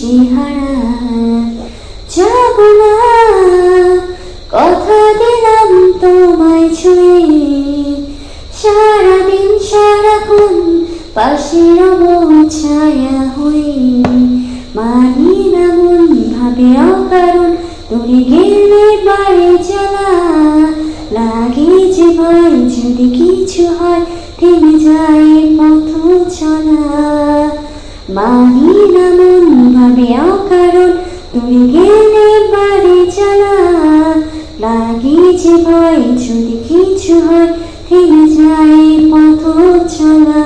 দিশেহারা। যাব না, কথা দিলাম তোমায় ছুঁয়ে, সারাদিন সারাক্ষণ পাশে রব ছায়া হয়ে। মানি না মন ভাবে অকারণ, দূরে গেলে বাড়ি জ্বালা। লাগে যে ভয় যদি কিছু হয়, থেমে যায় পথ চলা। মানি না মন ভাবে অকারণ, দূরে গেলে বাড়ি জ্বালা। লাগে যে ভয় যদি কিছু হয়, থেমে যায় পথ চলা।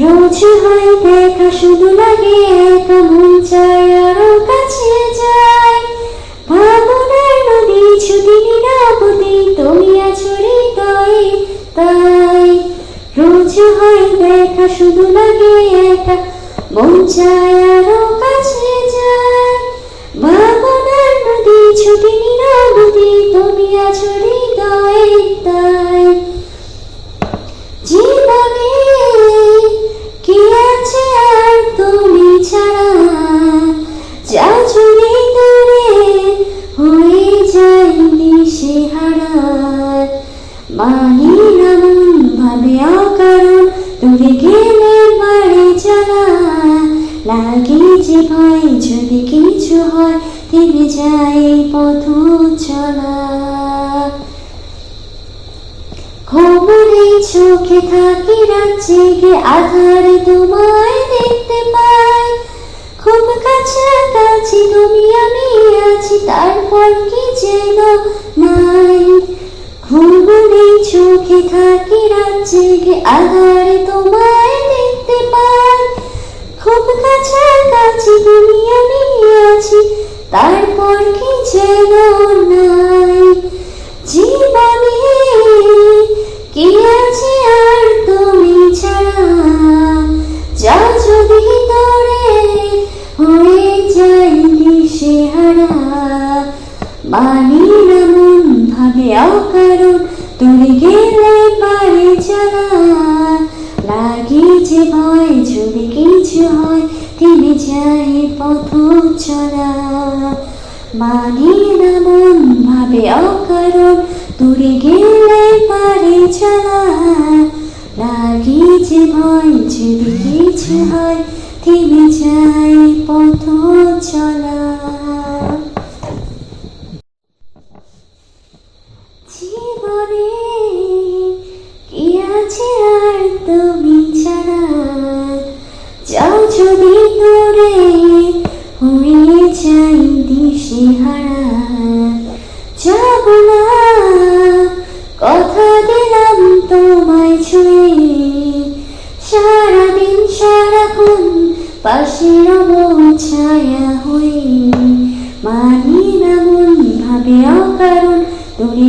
রোজ হয় দেখা, শুধু লাগে একা, মন চায় আরো কাছে যাই। ভাবনার নদী ছুটি নিরাপদে, তুমি আছো হৃদয়ে তাই। রোজ হয় দেখা, শুধু লাগে একা, মন চায় আরো কাছে যাই। ভাবনার নদী ছুটি নিরাপদে, তুমি আছো হৃদয়ে তাই। জীবনে কি আছে আর তুমি ছাড়া, যা যদি দূরে হয়ে যায় দিশেহারা। মানি না মন ভাবে অকারণ, দূরে গেলে বাড়ি জ্বালা। লাগে যে ভয় যদি কিছু হয়, থেমে যায় পথ চলা। খবরে চোখে থাকি রাত জেগে, আধারে তোমায় দেখতে পাই। খুব কাছাকাছি তুমি আমি আছি, তারপর কি যেন নাই। খবরে চোখে থাকি রাত জেগে, আধারে তোমায় দেখতে পাই। খুব কাছাকাছি তুমি আমি আছি, তারপর কি যেন নাই। জীবনে কি আছে আর তুমি ছাড়া, যা যদি দূরে হয়ে যায় দিশেহারা। মানি না মন ভাবে অকারণ, দূরে গেলে বাড়ি জ্বালা। লাগে যে ভয় যদি কিছু হয়, থেমে যায় পথ চলা। মানি না মন ভাবে অকারণ, দূরে গেলে বাড়ি জ্বালা। লাগে যে ভয় যদি কিছু হয়, থেমে যায় পথ চলা। জীবনে কি আছে আর তুমি ছাড়া, যাও যদি দূরে হয়ে যাই দিশেহারা। যাব না, কথা দিলাম তোমায় ছুঁয়ে, সারাদিন সারাক্ষণ পাশে রব ছায়া হয়ে। মানি না মন ভাবে অকারণ, দূরে